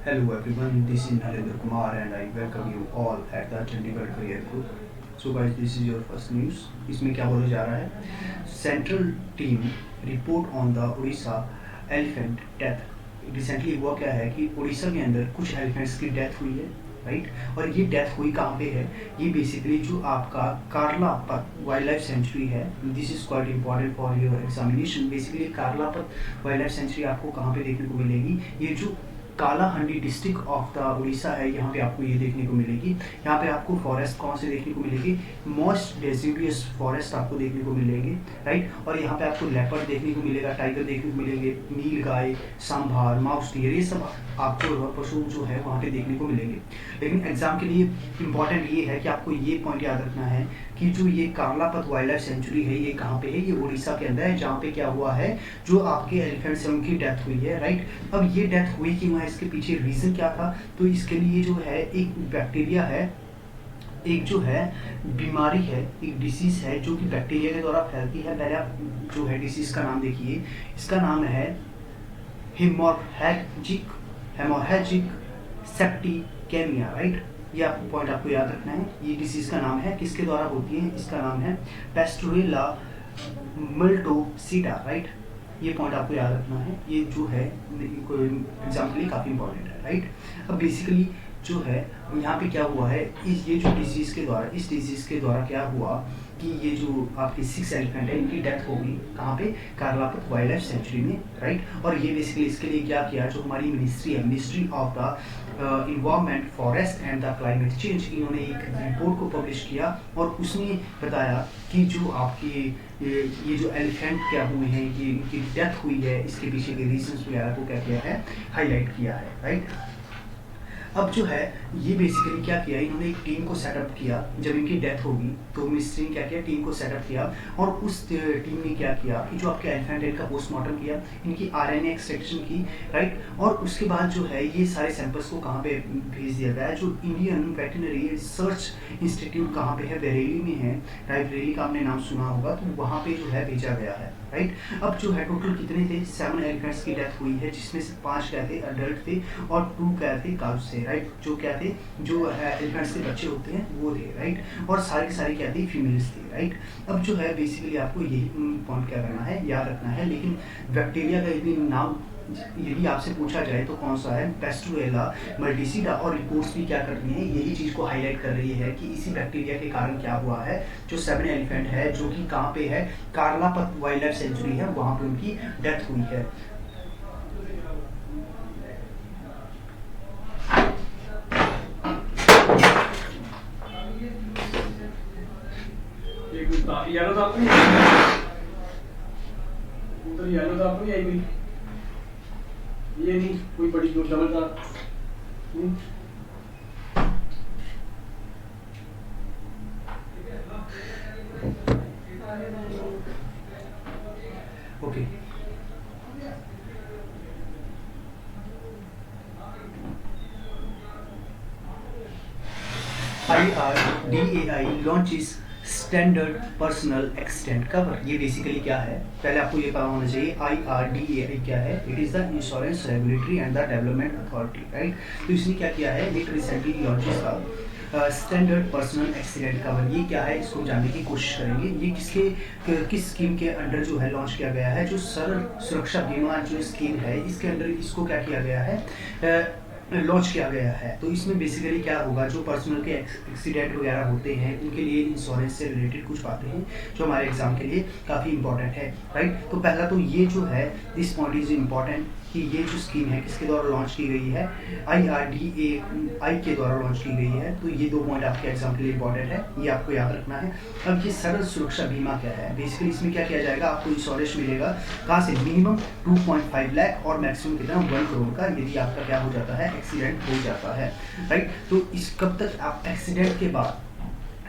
Hello everyone, this is Nalendra Kumar and I welcome you all at the Chandigarh Career Group. So guys, this is your first news. इसमें क्या बोला जा रहा है? Central team report on the Orissa elephant death. Recently हुआ क्या है कि उड़ीसा के अंदर कुछ एलिफेंट्स की डेथ हुई है, राइट. और ये डेथ हुई कहाँ पे है? ये बेसिकली जो आपका कार्लापत वाइल्ड लाइफ सेंचुरी है, this is quite important for your examination. Basically Karlapat wild life sanctuary आपको कहाँ पे देखने को मिलेगी? ये जो Kalahandi district of the Orissa है, यहाँ पे आपको ये देखने को मिलेगी. यहाँ पे आपको फॉरेस्ट कौन से देखने को मिलेगी? मोस्ट डेसिडियस फॉरेस्ट आपको देखने को मिलेंगे, राइट. और यहाँ पे आपको लेपर्ड देखने को मिलेगा, टाइगर देखने को मिलेंगे, नील गाय, सांभर, माउस डियर, ये सब आपको पशु जो है वहाँ पे देखने को मिलेंगे. लेकिन एग्जाम के लिए इम्पॉर्टेंट ये है कि आपको ये पॉइंट याद रखना है कि जो ये कार्लापत वाइल्ड लाइफ सेंचुरी है ये कहाँ पे है? ये उड़ीसा के अंदर है, जहाँ पे क्या हुआ है, जो आपके एलिफेंट्स हैं उनकी डेथ हुई है, राइट. अब ये डेथ हुई क्यों है, इसके पीछे रीजन क्या था? तो इसके लिए जो है एक बैक्टीरिया है, एक जो है बीमारी है, एक डिसीज है जो कि बैक्टीरिया के द्वारा फैलती है. पहले आप जो है डिसीज का नाम देखिए, इसका नाम है हेमोरेजिक सेप्टिकेमिया, राइट. ये आपको पॉइंट आपको याद रखना है. ये डिसीज का नाम है, किसके द्वारा होती है? इसका नाम है पेस्टुरेला मिल्टोसिडा, राइट. ये पॉइंट आपको याद रखना है. ये जो है एग्जाम के लिए काफ़ी इंपॉर्टेंट है, राइट. अब बेसिकली जो है यहाँ पे क्या हुआ है, ये जो डिजीज़ के द्वारा, इस डिजीज़ के द्वारा क्या हुआ कि ये जो आपके 6 एलिफेंट है इनकी डेथ हो गई. कहाँ पे? कार्लापत वाइल्ड लाइफ सेंचुरी में, राइट. और ये बेसिकली इसके लिए क्या किया, जो हमारी मिनिस्ट्री है, ministry of the environment, forest and the climate change, इन्होंने एक रिपोर्ट को पब्लिश किया और उसने बताया कि जो आपकी ये जो एलिफेंट क्या हुए हैं, ये इनकी डेथ हुई है, इसके पीछे के रीजंस वगैरह को क्या किया है, हाईलाइट किया है, राइट. अब जो है ये बेसिकली क्या किया, इन्होंने एक टीम को सेटअप किया. जब इनकी डेथ होगी तो मिनिस्ट्री ने क्या किया, टीम को सेटअप किया और उस टीम ने क्या किया कि जो आपके एलिफेंट है इनका पोस्टमार्टम किया, इनकी आरएनए एक्सट्रैक्शन की, राइट. और उसके बाद जो है ये सारे सैंपल्स को कहाँ पे भेज दिया गया है? जो इंडियन वेटनरी रिसर्च इंस्टीट्यूट कहाँ पे है, बरेली में है, राइट. बरेली का आपने नाम सुना होगा, तो वहाँ पे जो है भेजा गया है, राइट. अब जो है टोटल कितने थे? 7 एलिफेंट्स की डेथ हुई है, जिसमें से 5 क्या थे, अडल्ट थे और 2 क्या थे, काउस थे, राइट. जो क्या थे, जो एलिफेंट्स के बच्चे होते हैं वो थे, राइट. और सारी की सारी क्या थी, फीमेल्स थी, राइट. अब जो है बेसिकली आपको यही पॉइंट क्या करना है, याद रखना है. लेकिन बैक्टीरिया का यदि नाम यदि आपसे पूछा जाए तो कौन सा है? पेस्टुरेला मिल्टोसिडा. और रिपोर्ट्स भी क्या कर रही है, यही चीज़ को हाईलाइट कर रही है कि इसी बैक्टीरिया के कारण क्या हुआ है, जो 7 एलिफेंट है जो कि कहाँ पे है, कार्लापत वाइल्ड लाइफ सेंचुरी है, वहाँ पे उनकी डेथ हुई है. येलो तो आपको उधर येलो तो आपको आई हुई, ये नहीं कोई बड़ी जो डबल का. Okay. IRDAI launches standard personal accident cover. ये बेसिकली क्या है, पहले आपको ये पता होना चाहिए. IRDAI क्या है? It is the insurance regulatory and the development authority, right. तो इसने क्या किया है, एक रिसेंटली लॉन्चेस का स्टैंडर्ड पर्सनल एक्सीडेंट कवर. ये क्या है, इसको जानने की कोशिश करेंगे. ये किस स्कीम के अंडर जो है लॉन्च किया गया है? जो सरल सुरक्षा बीमा जो स्कीम है, इसके अंडर इसको क्या किया गया है, लॉन्च किया गया है. तो इसमें बेसिकली क्या होगा, जो पर्सनल के एक्सीडेंट वगैरह होते हैं उनके लिए इंश्योरेंस से रिलेटेड कुछ बातें हैं जो हमारे एग्जाम के लिए काफ़ी इंपॉर्टेंट है, राइट. तो पहला तो ये जो है, दिस पॉइंट इज इम्पॉर्टेंट कि ये जो स्कीम है किसके द्वारा लॉन्च की गई है, IRDAI के द्वारा लॉन्च की गई है. तो ये 2 पॉइंट आपके एग्जाम के लिए इंपॉर्टेंट है, ये आपको याद रखना है. अब ये सरल सुरक्षा बीमा क्या है? बेसिकली इसमें क्या किया जाएगा, आपको इंश्योरेंस मिलेगा कहाँ से, मिनिमम 2.5 लाख और मैक्सिमम कितना, 1 करोड़ का, यदि आपका क्या हो जाता है, एक्सीडेंट हो जाता है, राइट. तो इस कब तक आप एक्सीडेंट के बाद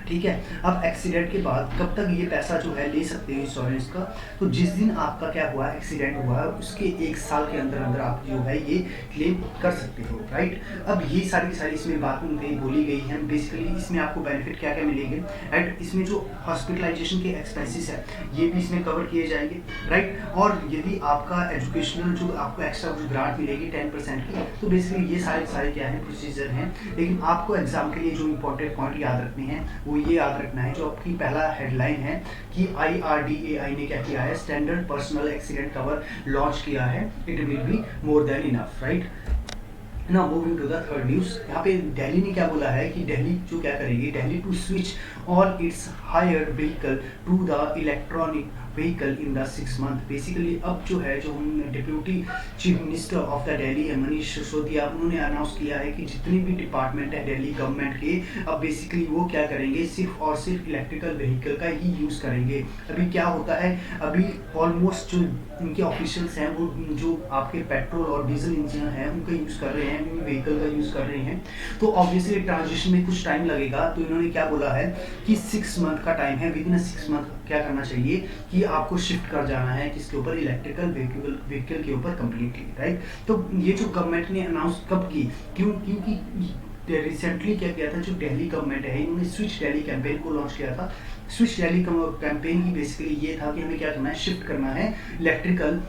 ठीक है। अब एक्सीडेंट के बाद कब तक ये पैसा जो है ले सकते हो इंश्योरेंस का, तो जिस दिन आपका क्या हुआ एक्सीडेंट हुआ उसके 1 साल के अंदर अंदर आप जो है ये क्लेम कर सकते हो, राइट। अब ये सारी की सारी इसमें बातें कहीं बोली गई हैं। बेसिकली इसमें आपको बेनिफिट क्या क्या मिलेंगे, एंड इसमें जो हॉस्पिटलाइजेशन के एक्सपेंसेस है ये भी इसमें कवर किए जाएंगे, राइट। और यदि आपका एजुकेशनल जो आपको एक्स्ट्रा जो ग्रांट मिलेगी 10% की, तो बेसिकली ये सारे क्या है प्रोसीजर हैं। लेकिन आपको एग्जाम के लिए जो इंपॉर्टेंट पॉइंट याद रखने हैं वो ये याद रखना है, जो आपकी पहला हेडलाइन है कि IRDAI ने क्या किया है, standard personal accident cover launch किया है, it will be more than enough, right. Now moving to the third news, यहाँ पे दिल्ली ने क्या बोला है कि दिल्ली जो क्या करेगी, Delhi to switch all its hire vehicle to the electronic vehicle in the 6 month. Basically अब जो है जो deputy chief minister of the Delhi है मनीष सिसोदिया, उन्होंने अनाउंस किया है कि जितने भी डिपार्टमेंट है दिल्ली गवर्नमेंट के, अब बेसिकली वो क्या करेंगे, सिर्फ और सिर्फ इलेक्ट्रिकल व्हीकल का ही यूज़ करेंगे। अभी क्या होता है, अभी ऑलमोस्ट जो इनके ऑफिशियल्स हैं वो जो आपके पेट्रोल और डीजल इंजन है उनका यूज़ कर रहे हैं, व्हीकल का यूज़ कर रहे हैं। तो ऑब्वियसली ट्रांजिशन में कुछ टाइम लगेगा, तो इन्होंने क्या बोला है कि 6 मंथ का टाइम है, विद इन 6 मंथ क्या करना चाहिए कि आपको शिफ्ट कर जाना है किसके ऊपर, इलेक्ट्रिकल व्हीकल के ऊपर कंप्लीटली, राइट। तो ये जो गवर्नमेंट ने अनाउंस कब की, क्योंकि रिसेंटली क्या किया था, जो दिल्ली गवर्नमेंट है इन्होंने स्विच दिल्ली कैंपेन को लॉन्च किया था। स्विच दिल्ली कैंपेन की बेसिकली ये था कि हमें क्या करना है, शिफ्ट करना है इलेक्ट्रिकल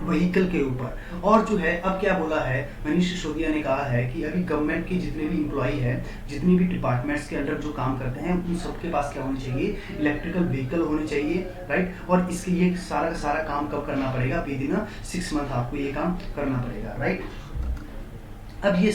व्हीकल के ऊपर। और जो है अब क्या बोला है मनीष सिसोदिया ने कहा है कि अभी गवर्नमेंट के जितने भी एम्प्लॉई है, जितने भी डिपार्टमेंट्स के अंडर जो काम करते हैं, उन सबके पास क्या होनी चाहिए, इलेक्ट्रिकल व्हीकल होने चाहिए, राइट। और इसके लिए सारा का सारा काम कब करना पड़ेगा, विद इन 6 मंथ आपको ये काम करना पड़ेगा, राइट। अब ये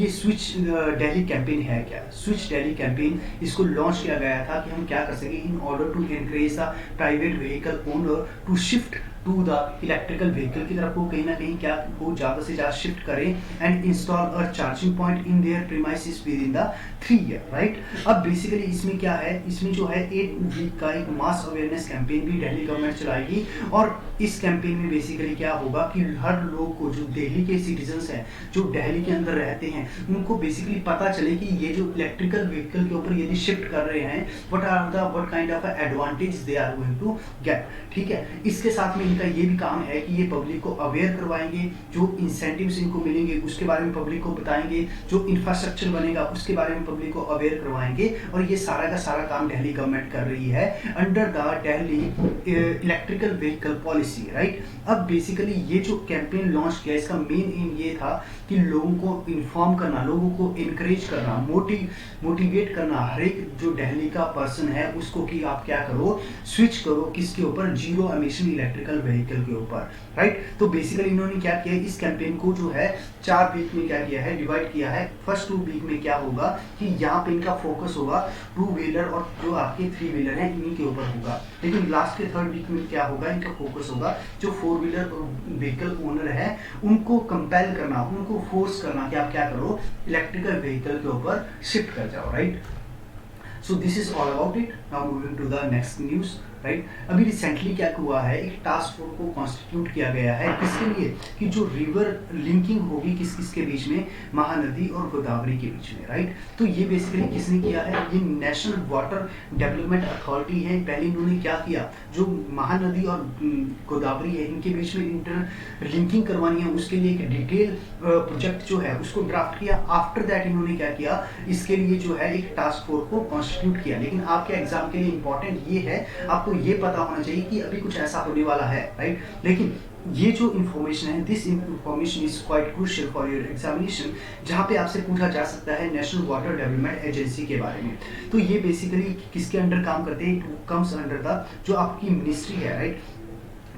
स्विच दिल्ली कैंपेन है क्या, स्विच दिल्ली कैंपेन इसको लॉन्च किया गया था कि हम क्या कर सके, in order to encourage the private vehicle owner to shift to the electrical vehicle की तरफ, वो कहीं ना कहीं क्या वो ज़्यादा से ज़्यादा शिफ्ट करें and install a charging point in their premises with in the 3 year, right. अब बेसिकली इसमें क्या है, इसमें जो है 8 वीक का एक मास अवेयरनेस कैंपेन भी दिल्ली गवर्नमेंट चलाएगी। और इस कैंपेन में बेसिकली क्या होगा कि हर लोग को, जो दिल्ली के सिटीजन्स हैं, जो दिल्ली के अंदर रहते हैं, उनको बेसिकली पता चले कि ये जो इलेक्ट्रिकल व्हीकल के ऊपर यदि शिफ्ट कर रहे हैं, what kind of advantage they are going to get, ठीक है। इसके साथ में इनका ये भी काम है कि ये पब्लिक को अवेयर करवाएंगे, जो इंसेंटिव्स इनको मिलेंगे उसके बारे में पब्लिक को बताएंगे, जो इंफ्रास्ट्रक्चर बनेगा उसके बारे में पब्लिक को अवेयर करवाएंगे। और ये सारा का सारा काम दिल्ली गवर्नमेंट कर रही है under the Delhi electrical vehicle policy, right. अब बेसिकली ये जो कैंपेन लॉन्च किया, इसका मेन एम ये था कि लोगों को इन्फॉर्म करना, लोगों को इनकरेज करना, मोटिवेट करना, हर एक जो दिल्ली का पर्सन है उसको कि आप क्या करो, स्विच करो किसके ऊपर, जीरो एमिशन इलेक्ट्रिकल व्हीकल के ऊपर, राइट। तो बेसिकली इन्होंने क्या किया, इस कैंपेन को जो है 4 वीक में क्या किया है, डिवाइड किया है। फर्स्ट 2 वीक में क्या होगा कि यहाँ पे इनका फोकस होगा 2 व्हीलर और जो आपके 3 व्हीलर हैं इन्हीं के ऊपर होगा। लेकिन लास्ट के 3rd वीक में क्या होगा, इनका फोकस होगा जो 4 व्हीलर व्हीकल ओनर है उनको कंपेल करना, उनको फोर्स करना कि आप क्या करो, इलेक्ट्रिकल व्हीकल के ऊपर शिफ्ट कर जाओ, right. So this is all about it. Now moving to the next news, right. अभी रिसेंटली क्या हुआ है, एक टास्क फोर्स को कॉन्स्टिट्यूट किया गया है, किसके लिए, कि जो रिवर लिंकिंग होगी किस किसके बीच में, महानदी और गोदावरी के बीच में, राइट। तो ये बेसिकली किसने किया है, ये नेशनल वाटर डेवलपमेंट अथॉरिटी है। पहले इन्होंने क्या किया, जो महानदी और गोदावरी है इनके बीच में इंटर लिंकिंग करवानी है, उसके लिए एक डिटेल प्रोजेक्ट जो है उसको ड्राफ्ट किया। आफ्टर दैट इन्होंने क्या किया, इसके लिए जो है एक टास्क फोर्स को कॉन्स्टिट्यूट किया। लेकिन आपके एग्जाम के लिए इंपॉर्टेंट ये है, आपको ये पता होना चाहिए कि अभी कुछ ऐसा होने वाला है, राइट। लेकिन ये जो इंफॉर्मेशन है, this information is quite crucial for your examination, जहाँ पे आपसे पूछा जा सकता है नेशनल वाटर डेवलपमेंट एजेंसी के बारे में। तो ये बेसिकली किसके अंडर काम करते हैं, इट कम्स अंडर द जो आपकी मिनिस्ट्री है, राइट,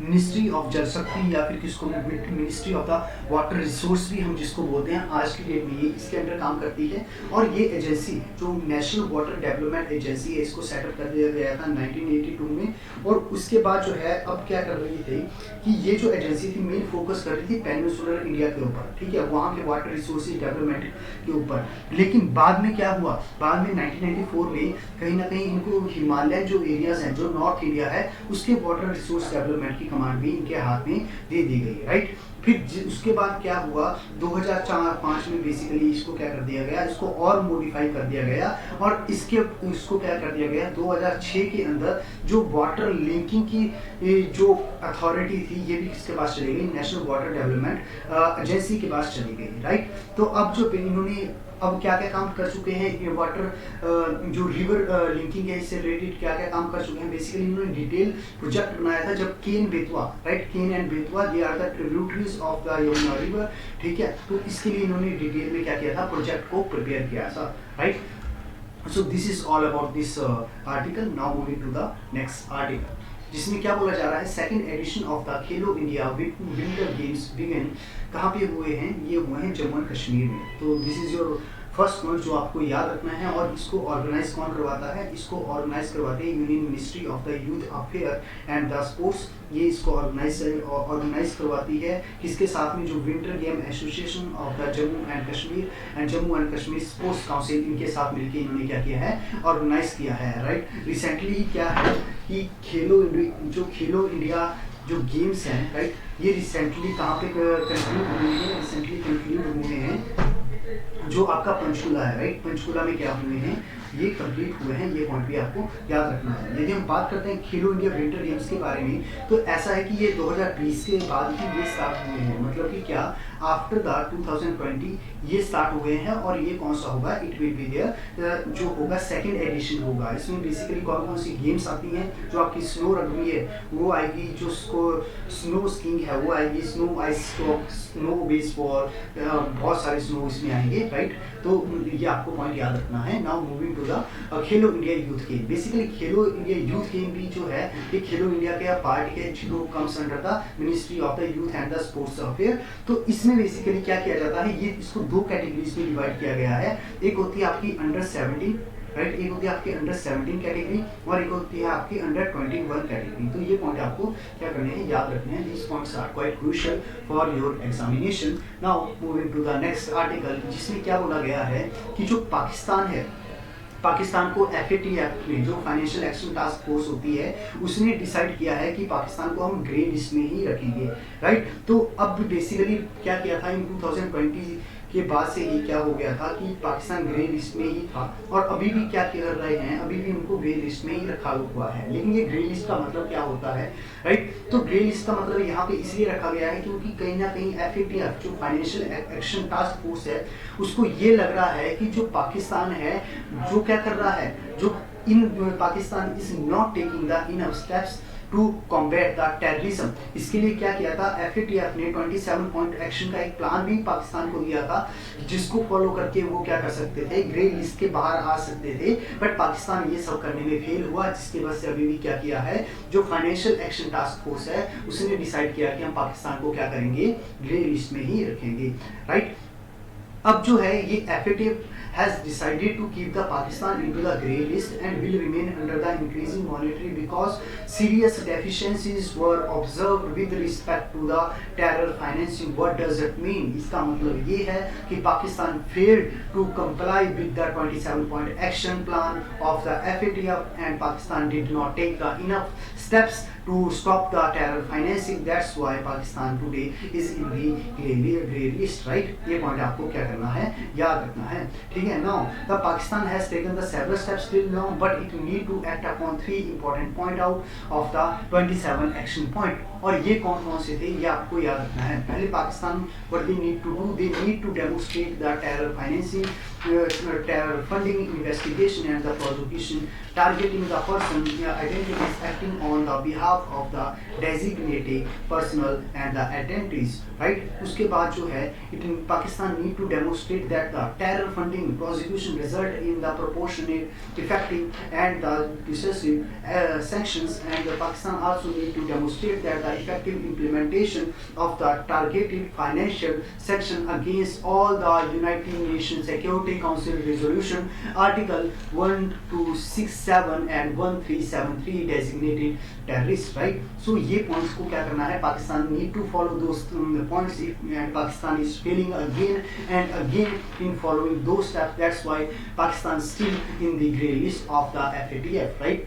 मिनिस्ट्री ऑफ जल शक्ति, या फिर किसको ministry of the water resource भी हम जिसको बोलते हैं आज की डेट में, ये इसके अंडर काम करती है। और ये एजेंसी जो नेशनल वाटर डेवलपमेंट एजेंसी है, इसको सेटअप कर दिया गया था 1982 में। और उसके बाद जो है अब क्या कर रही थी कि ये जो एजेंसी थी मेन फोकस कर रही थी पेनिनसुलर इंडिया के ऊपर, ठीक है, वहाँ के वाटर रिसोर्सेज डेवलपमेंट के ऊपर। लेकिन बाद में क्या हुआ, बाद में 1994 में कहीं ना कहीं इनको हिमालय जो एरियाज हैं, जो नॉर्थ इंडिया है, उसके वाटर रिसोर्स डेवलपमेंट की कमांड भी इनके हाथ में दे दी गई, राइट। फिर उसके बाद क्या हुआ, 2004-5 में बेसिकली इसको क्या कर दिया गया, इसको और मॉडिफाई कर दिया गया, और इसको क्या कर दिया गया, 2006 के अंदर जो वाटर लिंकिंग की जो अथॉरिटी थी, ये भी किसके पास चली गई, नेशनल वाटर डेवलपमेंट एजेंसी के पास चली गई, राइट। तो अब जो इन्होंने अब क्या क्या काम कर चुके हैं, ये वाटर जो रिवर लिंकिंग है इससे रिलेटेड क्या क्या काम कर चुके हैं, बेसिकली इन्होंने डिटेल प्रोजेक्ट बनाया था जब Ken Betwa, right, Ken and Betwa they are the tributaries of the Yamuna river, ठीक है। तो इसके लिए इन्होंने डिटेल में क्या किया था, प्रोजेक्ट को प्रिपेयर किया था, right. So this is all about this article. Now moving to the next article, जिसमें क्या बोला जा रहा है, second edition of the Khelo India winter games begin कहाँ पे हुए हैं, ये हुए हैं जम्मू एंड कश्मीर में। तो this is your first point जो आपको याद रखना है। और इसको ऑर्गेनाइज कौन करवाता है, इसको ऑर्गेनाइज करवाते हैं union ministry of the youth affair and the sports, ये इसको ऑर्गेनाइज करवाती है किसके साथ में, जो winter game association of the Jammu and Kashmir sports council, इनके साथ मिलकर इन्होंने क्या किया है, ऑर्गेनाइज किया है, राइट। रिसेंटली क्या है कि खेलो इंडिया जो गेम्स हैं, राइट, ये रिसेंटली कहाँ पे कंक्लूड हुए हैं, रिसेंटली कंक्लूड हुए हैं जो आपका पंचकुला है, राइट। पंचकुला में क्या हुए हैं, ये कंप्लीट हुए हैं, ये पॉइंट भी आपको याद रखना है। यदि हम बात करते हैं खेलो इंडिया विंटर गेम्स के बारे में, तो ऐसा है कि ये 2020 के बाद ही ये स्टार्ट हुए हैं, मतलब कि क्या आफ्टर द 2020 ये स्टार्ट हो गए हैं। और ये कौन सा होगा, इट विल बी देयर जो होगा सेकंड एडिशन होगा। इसमें बेसिकली कौन कौन सी गेम्स आती हैं, जो आपकी स्नो रग्बी है वो आएगी, जो स्नो स्कीइंग है वो आएगी, snow ice stock, snow baseball, बहुत सारे स्नो इसमें आएंगे, राइट। तो ये आपको पॉइंट याद रखना है। Now moving to the Khelo India youth game. Basically Khelo India youth game भी जो है ये खेलो इंडिया के पार्ट के जो comes under the ministry of the youth and the sports affair. तो इसमें बेसिकली क्या किया जाता है, ये इसको दो कैटेगरीज में डिवाइड किया गया है। एक होती है आपकी अंडर 17, राइट, एक होती है आपकी अंडर 17 कैटेगरी, और एक होती है आपकी अंडर 21 कैटेगरी। तो ये पॉइंट आपको क्या करने हैं, याद रखने हैं। These points are quite crucial for your examination. Now moving to the next article, जिसमें क्या बोला गया है कि जो पाकिस्तान है, पाकिस्तान को FATF में जो फाइनेंशियल एक्शन टास्क फोर्स होती है, उसने डिसाइड किया है कि पाकिस्तान को हम ग्रे लिस्ट में ही रखेंगे, राइट। तो अब बेसिकली क्या किया था, इन 2020 के बाद से ही क्या हो गया था कि पाकिस्तान ग्रे लिस्ट में ही था, और अभी भी क्या कर रहे हैं, अभी भी उनको ग्रे लिस्ट में ही रखा हुआ है। लेकिन ये ग्रे लिस्ट का मतलब क्या होता है, राइट। तो ग्रे लिस्ट का मतलब यहाँ पे इसलिए रखा गया है क्योंकि कहीं ना कहीं FATF जो फाइनेंशियल एक्शन टास्क फोर्स है, उसको ये लग रहा है कि जो पाकिस्तान है जो क्या कर रहा है, जो Pakistan is not taking the enough steps to combat the terrorism. इसके लिए क्या किया था, FATF ने 27 पॉइंट एक्शन का एक प्लान भी पाकिस्तान को दिया था, जिसको फॉलो करके वो क्या कर सकते थे, ग्रे लिस्ट के बाहर आ सकते थे। बट पाकिस्तान ये सब करने में फेल हुआ, जिसकी वजह से अभी भी क्या किया है, जो फाइनेंशियल एक्शन टास्क फोर्स है उसने डिसाइड किया कि हम पाकिस्तान को क्या करेंगे, ग्रे लिस्ट में ही रखेंगे, राइट। अब जो है ये FATF has decided to keep the Pakistan into the grey list and will remain under the increasing monitoring because serious deficiencies were observed with respect to the terror financing. What does it mean? इसका मतलब ये है कि Pakistan failed to comply with the 27-point action plan of the FATF and Pakistan did not take the enough steps to stop the terror financing. That's why Pakistan today is in the grey list, right? ये point आपको क्या करना है, याद रखना है, ठीक है। Now the Pakistan has taken the several steps till now, but it need to act upon 3 important point out of the 27 action point. और ये कौन कौन से थे, ये आपको याद रखना है। पहले Pakistan what they need to do, they need to demonstrate the terror financing, terror funding, investigation and the prosecution, targeting the person identities acting on the behalf of the designated personnel and the identities, right? उसके बाद जो है Pakistan need to demonstrate that the terror funding prosecution result in the proportionate, effective and the decisive sanctions, and the Pakistan also need to demonstrate that the effective implementation of the targeted financial sanction against all the United Nations Security Council resolution article 1267 and 1373 designated terrorists, right? So ये points को क्या करना है, Pakistan need to follow those points, and Pakistan is failing again and again in following those steps. That's why Pakistan is still in the grey list of the FATF, right?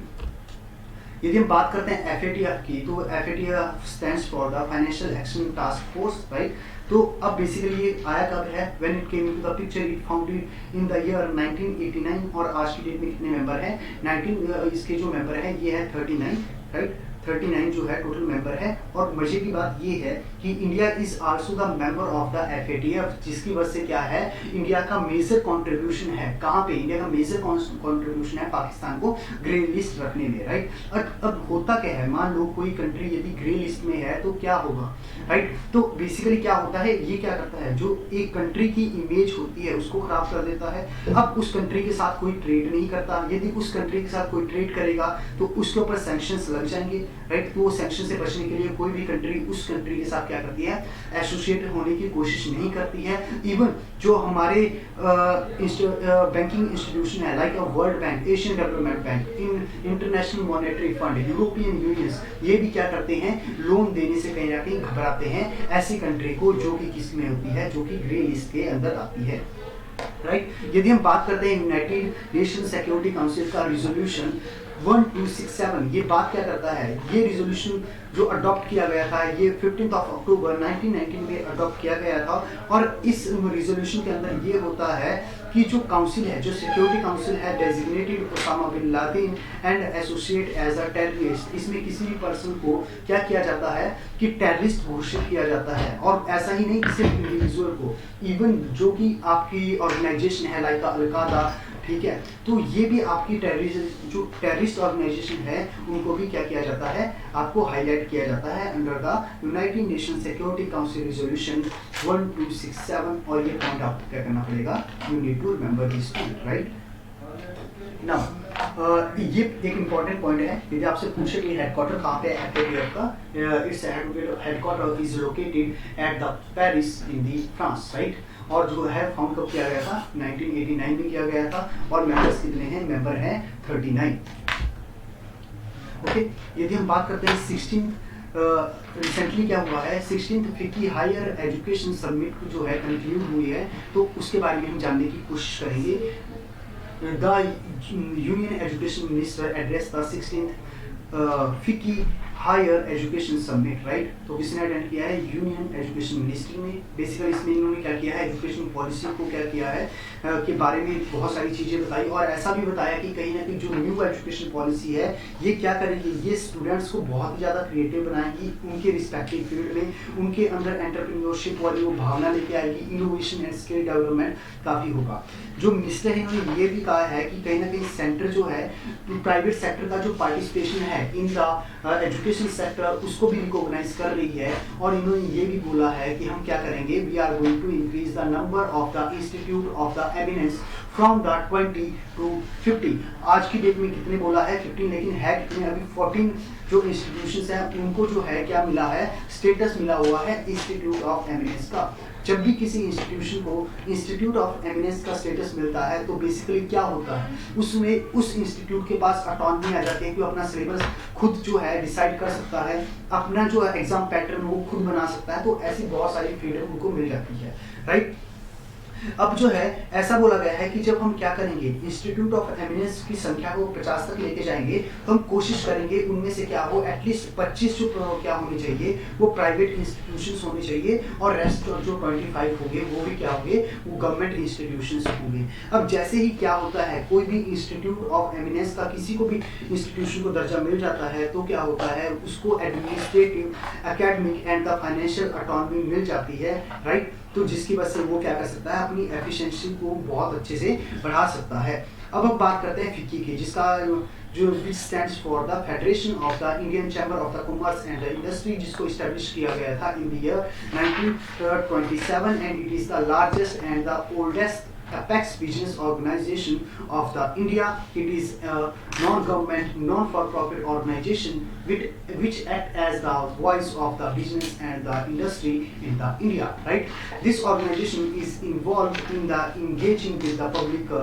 यदि हम बात करते हैं FATF की, तो FATF stands for the financial action task force, right. तो अब basically ये आया कब है, when it came into the picture it founded in the year 1989, और आज की डेट में कितने मेंबर हैं, 19 इसके जो मेंबर हैं ये है 39, राइट। 39 जो है टोटल मेंबर है। और मजे की बात ये है कि India is also the member of the FATF, जिसकी वजह से क्या है, इंडिया का मेजर कंट्रीब्यूशन है, कहाँ पे, इंडिया का मेजर कंट्रीब्यूशन है पाकिस्तान को ग्रे लिस्ट रखने में, राइट। अब होता क्या है, मान लो कोई कंट्री यदि ग्रे लिस्ट में है तो क्या होगा, राइट। तो बेसिकली क्या होता है, ये क्या करता है, जो एक कंट्री की इमेज होती है उसको खराब कर देता है। अब उस कंट्री के साथ कोई ट्रेड नहीं करता, यदि उस कंट्री के साथ कोई ट्रेड करेगा तो उसके ऊपर सैंक्शंस लग जाएंगे, राइट। तो सैंक्शन से बचने के लिए कोई भी कंट्री उस कंट्री के साथ क्या करती है, एसोसिएट होने की कोशिश नहीं करती है। इवन जो हमारे बैंकिंग इंस्टीट्यूशन है, like world bank, Asian development bank, international monetary fund, European union, ये भी क्या करते हैं, लोन देने से कहीं ना कहीं घबराते हैं ऐसी कंट्री को जो कि किस में होती है, जो कि ग्रे लिस्ट के अंदर आती है, राइट। यदि हम बात करते हैं यूनाइटेड नेशन सिक्योरिटी काउंसिल का रिजोल्यूशन 1267, ये बात क्या करता है, ये रिजोल्यूशन जो अडॉप्ट किया गया था, ये 15 अक्टूबर 1919 में अडॉप्ट किया गया था। और इस रिजोल्यूशन के अंदर ये होता है कि जो काउंसिल है, जो सिक्योरिटी काउंसिल है, designated Osama bin Laden and associate as a terrorist, इसमें किसी भी पर्सन को क्या किया जाता है कि टेररिस्ट घोषित किया जाता है। और ऐसा ही नहीं कि सिर्फ इंडिविजुअल को, इवन जो कि आपकी ऑर्गेनाइजेशन है लाइक अल-कायदा, ठीक है, तो ये भी आपकी जो टेररिस्ट ऑर्गेनाइजेशन है उनको भी क्या किया जाता है, आपको हाईलाइट किया जाता है under the united nation security council resolution 1267। और ये पॉइंट आपको क्या करना पड़ेगा, you need to remember this point, right. Now ये एक इम्पॉर्टेंट पॉइंट है, यदि आपसे पूछे कि हेडक्वार्टर कहाँ पे है FATF का, its headquarter is located at the Paris in the France, right. और जो है फाउंड कब किया गया था, 1989 में किया गया था। और मेंबर्स कितने हैं, मेंबर हैं 39, ओके। यदि हम बात करते हैं 16 रिसेंटली क्या हुआ है, 16th FICCI higher education summit जो है कंक्लूड हुई है, तो उसके बारे में हम जानने की कोशिश करेंगे। The union education minister address the 16th FICCI higher education summit, right. तो किसने अटेंड किया है, यूनियन एजुकेशन मिनिस्ट्री ने। बेसिकली इसमें इन्होंने क्या किया है, एजुकेशन पॉलिसी को क्या किया है के बारे में बहुत सारी चीज़ें बताई, और ऐसा भी बताया कि कहीं ना कहीं जो न्यू एजुकेशन पॉलिसी है ये क्या करेगी, ये स्टूडेंट्स को बहुत ही ज़्यादा क्रिएटिव बनाएगी, उनके रिस्पेक्टिव फील्ड में उनके अंदर एंटरप्रेन्योरशिप वाली वो भावना लेके आएगी, इनोवेशन एंड स्किल डेवलपमेंट काफ़ी होगा। जो मिनिस्टर है इन्होंने ये भी कहा है कि कहीं ना कहीं सेंटर जो है, प्राइवेट सेक्टर का जो पार्टिसिपेशन है इन द एजुकेशन सेक्टर, उसको भी रिकॉग्नाइज कर रही है। और इन्होंने ये भी बोला है कि हम क्या करेंगे, we are going to increase the number of the institute of the eminence from the 20 to 50। आज की डेट में कितने बोला है, 15, लेकिन है कितने, अभी 14 जो इंस्टीट्यूशंस हैं उनको जो है क्या मिला है, स्टेटस मिला हुआ है इंस्टीट्यूट ऑफ एमिनेंस का। जब भी किसी इंस्टीट्यूशन को इंस्टीट्यूट ऑफ एमिनेंस का स्टेटस मिलता है तो बेसिकली क्या होता है, उसमें उस इंस्टीट्यूट के पास ऑटोनॉमी आ जाती है कि वो अपना सिलेबस खुद जो है डिसाइड कर सकता है, अपना जो है एग्जाम पैटर्न वो खुद बना सकता है। तो ऐसी बहुत सारी फ्रीडम उनको मिल जाती है, राइट। अब जो है ऐसा बोला गया है कि जब हम क्या करेंगे, इंस्टीट्यूट ऑफ एमिनेंस की संख्या को 50 तक लेके जाएंगे, तो हम कोशिश करेंगे उनमें से क्या हो, एटलीस्ट 25 जो क्या होने चाहिए वो प्राइवेट इंस्टीट्यूशंस होने चाहिए, और रेस्ट जो 25 होंगे वो भी क्या होंगे, वो गवर्नमेंट इंस्टीट्यूशंस होंगे। अब जैसे ही क्या होता है, कोई भी इंस्टीट्यूट ऑफ एमिनेंस का किसी को भी इंस्टीट्यूशन को दर्जा मिल जाता है तो क्या होता है, उसको administrative, academic and the financial autonomy मिल जाती है, राइट। तो जिसकी वजह से वो क्या कर सकता है, अपनी एफिशिएंसी को बहुत अच्छे से बढ़ा सकता है। अब हम बात करते हैं फिक्की की, जिसका जो विच stands for the federation of the Indian chamber of the commerce and the industry, जिसको इस्टेब्लिश किया गया था in the year 1927 and it is the largest and the oldest apex business organization of the India. It is a non-government, non-for-profit organization which act as the voice of the business and the industry in the India, right. This organization is involved in the engaging with the public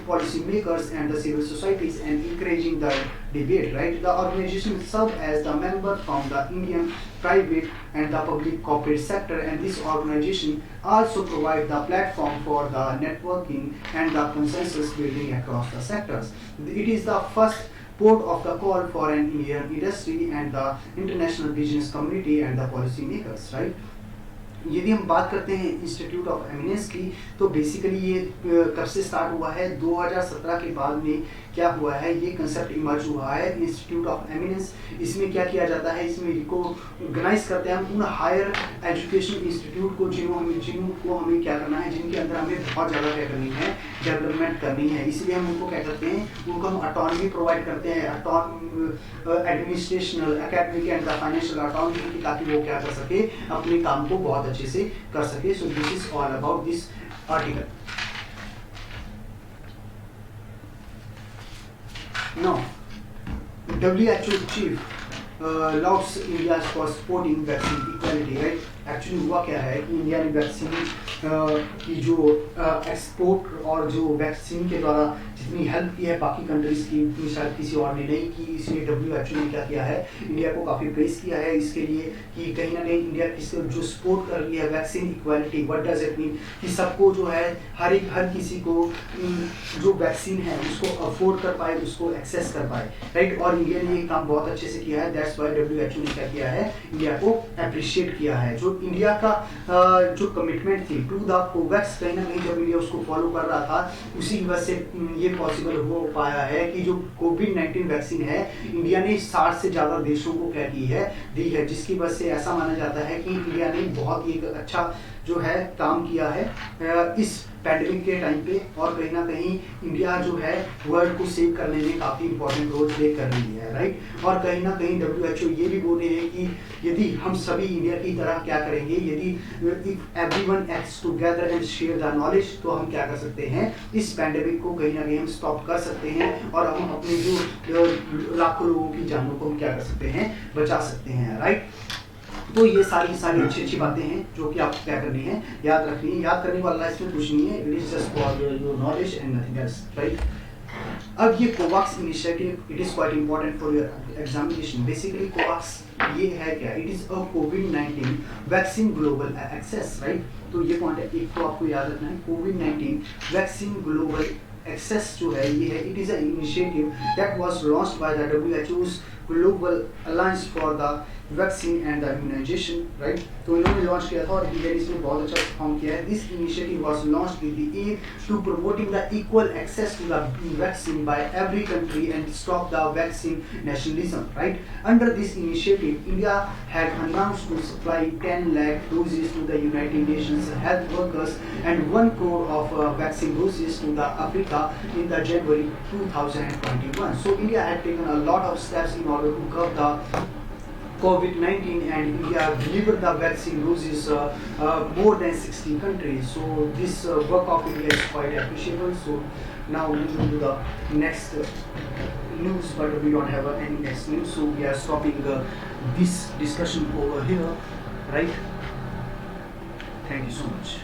policy makers and the civil societies and encouraging the debate, right. The organization serves as the member from the Indian private and the public corporate sector, and this organization also provide the platform for the networking and the consensus building across the sectors. It is the first support of the call for an Indian industry and the international business community and the policy makers, right? यदि हम बात करते हैं institute of eminence की, तो basically ये कब से स्टार्ट हुआ है? 2017 के बाद में क्या हुआ है, ये कंसेप्ट इमर्ज हुआ है इंस्टीट्यूट ऑफ एमिनेंस। इसमें क्या किया जाता है, इसमें रिकॉग्नाइज करते हैं हम उन हायर एजुकेशन इंस्टीट्यूट को जिनको हमें क्या करना है, जिनके अंदर हमें बहुत ज़्यादा क्या करनी है, डेवलपमेंट करनी है। इसलिए हम उनको क्या करते हैं, उनको हम ऑटोनॉमी प्रोवाइड करते हैं, एडमिनिस्ट्रेशनल, एकेडमिक एंड फाइनेंशियल ऑटोनॉमी, ताकि वो क्या कर सके, अपने काम को बहुत अच्छे से कर सके। सो this is all about this article. Now, WHO chief lauds India for supporting vaccine equality, right? Actually हुआ क्या है कि इंडिया ने वैक्सीन की जो एक्सपोर्ट और जो वैक्सीन के द्वारा जितनी हेल्प की है बाकी कंट्रीज की, उतनी शायद किसी और ने नहीं की। इसलिए WHO ने क्या किया है, इंडिया को काफ़ी प्रेस किया है इसके लिए कि कहीं ना कहीं इंडिया किसी जो सपोर्ट कर रही है vaccine equality. What does it mean, कि सबको जो है हर किसी को जो वैक्सीन है उसको अफोर्ड कर पाए, उसको एक्सेस कर पाए, राइट? और इंडिया ने ये काम बहुत अच्छे से किया है। दैट्स व्हाई WHO ने क्या किया है, इंडिया को अप्रिशिएट किया है। जो इंडिया का जो कमिटमेंट थी टू द कोवैक्स, कहीं ना कहीं जब इंडिया उसको फॉलो कर रहा था, उसी की वजह से ये पॉसिबल हो पाया है कि जो कोविड-19 वैक्सीन है इंडिया ने 60 से ज़्यादा देशों को क्या की है, दी है, जिसकी वजह से ऐसा माना जाता है कि इंडिया ने बहुत ही एक अच्छा जो है काम किया है इस पैंडेमिक के टाइम पे। और कहीं ना कहीं इंडिया जो है वर्ल्ड को सेव करने में काफ़ी इंपॉर्टेंट रोल प्ले कर रही है, राइट? और कहीं ना कहीं WHO ये भी बोल रहे हैं कि यदि हम सभी इंडिया की तरह क्या करेंगे, यदि everyone acts together and share the knowledge, तो हम क्या कर सकते हैं, इस पैंडेमिक को कहीं ना कहीं हम स्टॉप कर सकते हैं और हम अपने जो लाखों लोगों की जानों को हम क्या कर सकते हैं, बचा सकते हैं, राइट? तो ये सारी अच्छी बातें हैं जो कि आपको क्या करनी है, याद रखनी है। याद करने वाला इसमें कुछ नहीं है, it is just for your knowledge and nothing else, right? अब ये COVAX initiative, it is quite important for your examination. Basically COVAX ये है क्या, इट इज अ कोविड-19 वैक्सीन ग्लोबल एक्सेस, राइट? तो ये पॉइंट है, एक तो आपको याद रखना है, कोविड-19 वैक्सीन ग्लोबल एक्सेस जो है ये है, it is a initiative that was launched by the WHO's global alliance for the vaccine and the immunisation, right? तो इन्होंने लॉन्च किया था और इंडिया ने इसमें बहुत अच्छा परफॉर्म किया है। This initiative was launched with the aim to promoting the equal access to the vaccine by every country and stop the vaccine nationalism, right? Under this initiative India had announced to supply 10 lakh doses to the United Nations health workers and 1 crore of vaccine doses to the Africa in the January 2021. So India had taken a lot of steps in order to curb the COVID-19 and India delivered the vaccine doses more than 60 countries. So this work of India is quite appreciable. So now we move to the next news, but we don't have any next news. So we are stopping this discussion over here, right? Thank you so much.